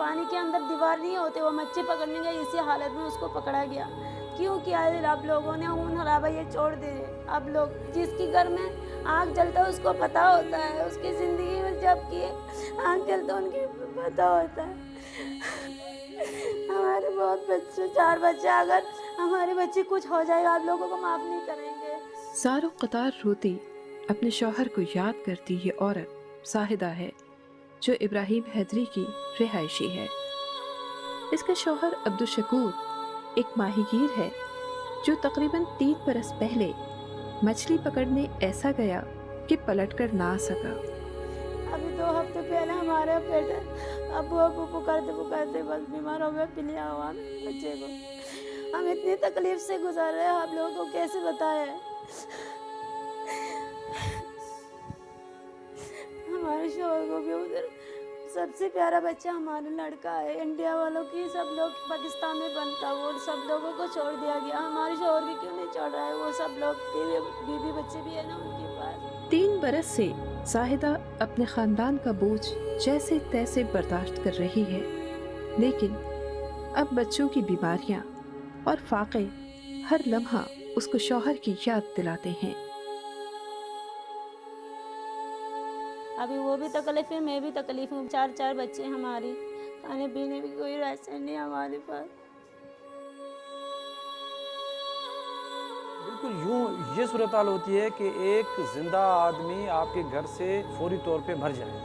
پانی کے اندر دیوار نہیں ہوتے، وہ مچھلی پکڑنے گئے، اسی حالت میں اس کو پکڑا گیا۔ کیوں کیا ہے آپ لوگوں نے خون خرابہ یہ چھوڑ دے؟ اب لوگ جس کی گھر میں آگ جلتا ہے اس کو پتہ ہوتا ہے، اس کی زندگی میں جب کی آگ جلتا ان کی پتہ ہوتا ہے۔ ہمارے بہت بچے، 4 بچے، اگر ہمارے بچے کچھ ہو جائے گا آپ لوگوں کو معاف نہیں کریں گے۔ زارو قطار روتی اپنے شوہر کو یاد کرتی یہ عورت زاہدہ ہے جو ابراہیم حیدری کی رہائشی ہے۔ اس کا شوہر عبدالشکور ایک ماہی گیر ہے جو تقریباً 3 برس پہلے مچھلی پکڑنے ایسا گیا کہ پلٹ کر نہ آ سکا۔ ابھی 2 ہفتے پہلے ہمارے بیٹے ابو پکارتے بس بیمار ہو گئے، پلیا ہوا بچے کو۔ ہم اتنی تکلیف سے گزر رہے ہیں، آپ لوگوں کو کیسے بتائیں؟ ہمارے شوہر کو بھی ادھر سب سے پیارا بچہ ہمارا لڑکا ہے، انڈیا والوں کی سب لوگ پاکستان میں بنتا، وہ سب لوگوں کو چھوڑ دیا گیا۔ ہمارے شوہر بھی کیوں نہیں چھوڑ رہا ہے؟ وہ سب لوگ بیوی بچے بھی ہے نا ان کے پاس۔ 3 برس سے زاہدہ اپنے خاندان کا بوجھ جیسے تیسے برداشت کر رہی ہے، لیکن اب بچوں کی بیماریاں اور فاقے ہر لمحہ اس کو شوہر کی یاد دلاتے ہیں۔ ابھی وہ بھی تکلیف ہے، میں بھی تکلیف ہوں، 4 بچے ہماری، کھانے پینے کی کوئی راشن نہیں ہمارے پاس۔ بالکل یوں یہ صورتحال ہوتی ہے کہ ایک زندہ آدمی آپ کے گھر سے فوری طور پہ مر جائے،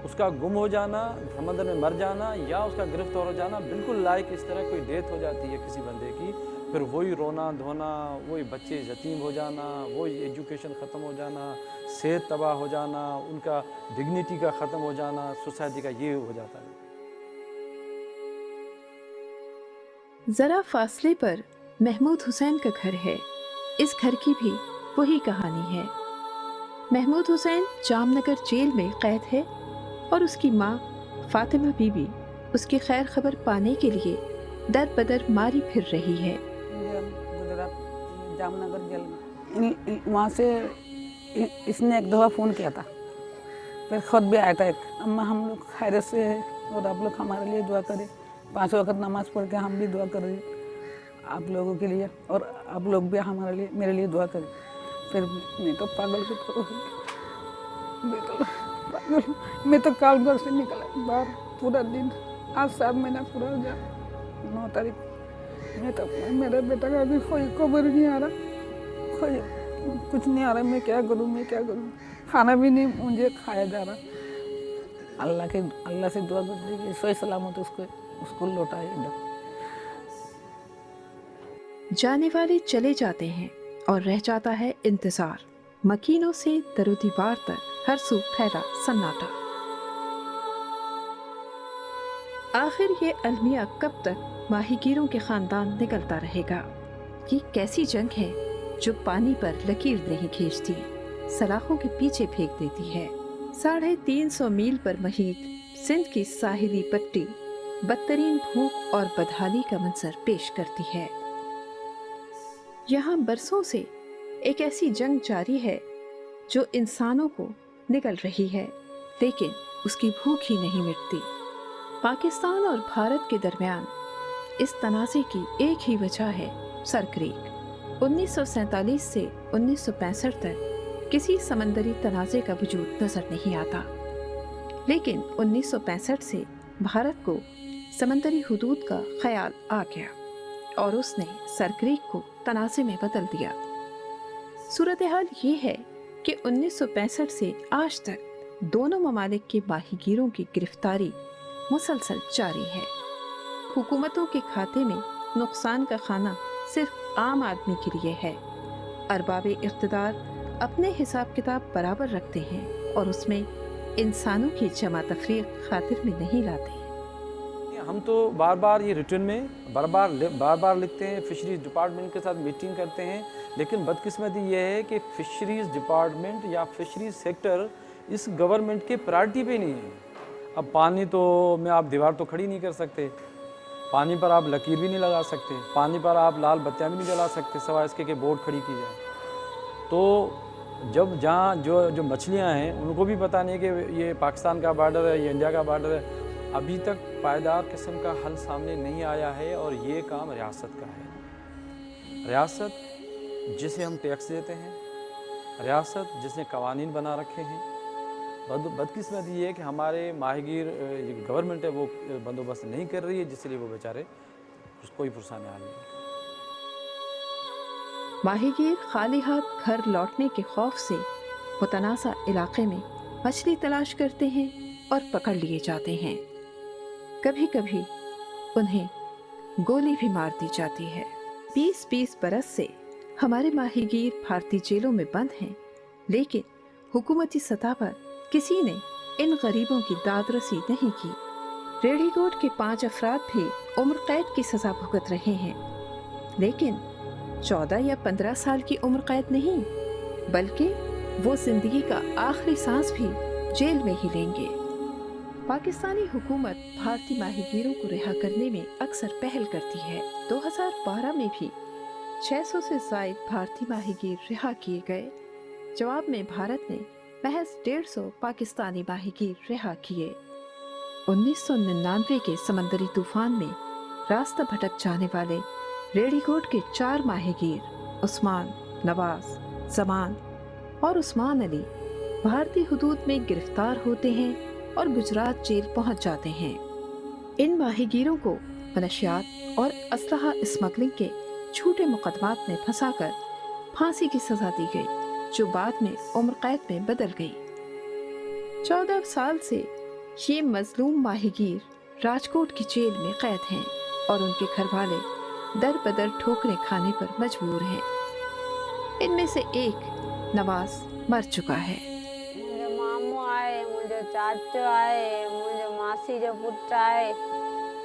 اس کا گم ہو جانا، سمندر میں مر جانا یا اس کا گرفتار ہو جانا بالکل لائق اس طرح کوئی ڈیتھ ہو جاتی ہے کسی بندے کی، پھر وہی رونا دھونا، وہی بچے یتیم ہو جانا، وہی ایجوکیشن ختم ہو جانا، صحت تباہ ہو جانا، ان کا ڈگنیٹی کا ختم ہو جانا، سوسائٹی کا یہ ہو جاتا ہے۔ ذرا فاصلے پر محمود حسین کا گھر ہے، اس گھر کی بھی وہی کہانی ہے۔ محمود حسین جام نگر جیل میں قید ہے اور اس کی ماں فاطمہ بی بی اس کی خیر خبر پانے کے لیے در بدر ماری پھر رہی ہے۔ گجرات جام نگر جیل میں وہاں سے اس نے ایک دفعہ فون کیا تھا، پھر خود بھی آیا تھا ایک، اماں ہم لوگ خیریت سے ہیں اور آپ لوگ ہمارے لیے دعا کریں، 5 وقت نماز پڑھ کے ہم بھی دعا کر رہے ہیں آپ لوگوں کے لیے، اور آپ لوگ بھی ہمارے لیے میرے لیے دعا کریں۔ پھر میں تو پاگل کی طرح ہو گئی، بالکل پاگل۔ میں تو کال گھر سے نکلا باہر پورا دن، آج 7 مہینہ پورا ہو گیا، 9 تاریخ۔ میں تو میرا بیٹا کا بھی کوئی خبر نہیں آ رہا، کوئی کچھ نہیں آ رہا، میں کیا کروں، کھانا بھی نہیں مجھے کھایا جا رہا۔ اللہ سے دعا کرتے کہ صحیح سلامت اس کو لوٹائے ادھر۔ جانے والے چلے جاتے ہیں اور رہ جاتا ہے انتظار، مکینوں سے در و دیوار تک ہر سو پھیلا سناٹا۔ آخر یہ المیہ کب تک ماہی گیروں کے خاندان نکلتا رہے گا؟ یہ کیسی جنگ ہے جو پانی پر لکیر نہیں کھینچتی، سلاخوں کے پیچھے پھینک دیتی ہے۔ 350 میل پر محیط سندھ کی ساحلی پٹی بدترین بھوک اور بدحالی کا منظر پیش کرتی ہے۔ یہاں برسوں سے ایک ایسی جنگ جاری ہے جو انسانوں کو نگل رہی ہے، لیکن اس کی بھوک ہی نہیں مٹتی۔ پاکستان اور بھارت کے درمیان اس تنازع کی ایک ہی وجہ ہے، سرکریک۔ 1947 سے 1965 تک کسی سمندری تنازع کا وجود نظر نہیں آتا، لیکن 1965 سے بھارت کو سمندری حدود کا خیال آ گیا اور اس نے سرکریک کو تنازع میں بدل دیا۔ صورتحال یہ ہے کہ 1965 سے آج تک دونوں ممالک کے ماہی گیروں کی گرفتاری مسلسل جاری ہے۔ حکومتوں کے کھاتے میں نقصان کا کھانا صرف عام آدمی کے لیے ہے۔ ارباب اقتدار اپنے حساب کتاب برابر رکھتے ہیں اور اس میں انسانوں کی جمع تفریق خاطر میں نہیں لاتے۔ ہم تو بار بار یہ ریٹرن میں بار بار لکھتے ہیں، فشریز ڈپارٹمنٹ کے ساتھ میٹنگ کرتے ہیں، لیکن بدقسمتی یہ ہے کہ فشریز ڈپارٹمنٹ یا فشریز سیکٹر اس گورنمنٹ کے پرائرٹی پہ نہیں ہے۔ اب پانی تو میں آپ دیوار تو کھڑی نہیں کر سکتے، پانی پر آپ لکیر بھی نہیں لگا سکتے، پانی پر آپ لال بتیاں بھی نہیں جلا سکتے سوائے اس کے کہ بوٹ کھڑی کی جائے۔ تو جہاں جو مچھلیاں ہیں ان کو بھی پتہ نہیں کہ یہ پاکستان کا بارڈر ہے، یہ انڈیا کا بارڈر ہے، ابھی تک پائیدار قسم کا حل سامنے نہیں آیا ہے اور یہ کام ریاست کا ہے۔ ریاست جسے ہم ٹیکس دیتے ہیں، ریاست جس نے قوانین بنا رکھے ہیں، بدقسمتی یہ ہے کہ ہمارے ماہی گیر گورنمنٹ ہے وہ بندوبست نہیں کر رہی ہے، جس لیے وہ بیچارے کوئی پرسان حال نہیں۔ ماہی گیر خالی ہاتھ گھر لوٹنے کے خوف سے متنازع علاقے میں مچھلی تلاش کرتے ہیں اور پکڑ لیے جاتے ہیں۔ کبھی کبھی انہیں گولی بھی مار دی جاتی ہے۔ 20 برس سے ہمارے ماہی گیر بھارتی جیلوں میں بند ہیں، لیکن حکومتی سطح پر کسی نے ان غریبوں کی داد رسی نہیں کی۔ ریڈی کوٹ کے 5 افراد بھی عمر قید کی سزا بھگت رہے ہیں، لیکن 14 یا 15 سال کی عمر قید نہیں، بلکہ وہ زندگی کا آخری سانس بھی جیل میں ہی لیں گے۔ پاکستانی حکومت بھارتی ماہی گیروں کو رہا کرنے میں اکثر پہل کرتی ہے۔ 2012 میں بھی 600 سے زائد بھارتی ماہی گیر رہا کیے گئے۔ جواب میں بھارت نے محض 150 پاکستانی ماہی گیر رہا کیے۔ 1999 کے سمندری طوفان میں راستہ بھٹک جانے والے ریڈی کوٹ کے 4 ماہی گیر عثمان، نواز، زمان اور عثمان علی بھارتی حدود میں گرفتار ہوتے ہیں اور گجرات جیل پہنچ جاتے ہیں۔ ان ماہی گیروں کو منشیات اور اسلحہ اسمگلنگ کے جھوٹے مقدمات میں پھنسا کر پھانسی کی سزا دی گئی، جو بعد میں عمر قید میں بدل گئی۔ 14 سال سے یہ مظلوم ماہی گیر راجکوٹ کی جیل میں قید ہیں اور ان کے گھر والے در بدر ٹھوکریں کھانے پر مجبور ہیں۔ ان میں سے ایک نواز مر چکا ہے۔ مجھے ماموں آئے، مجھے چاچو آئے، مجھے ماسی جو پٹ آئے،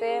3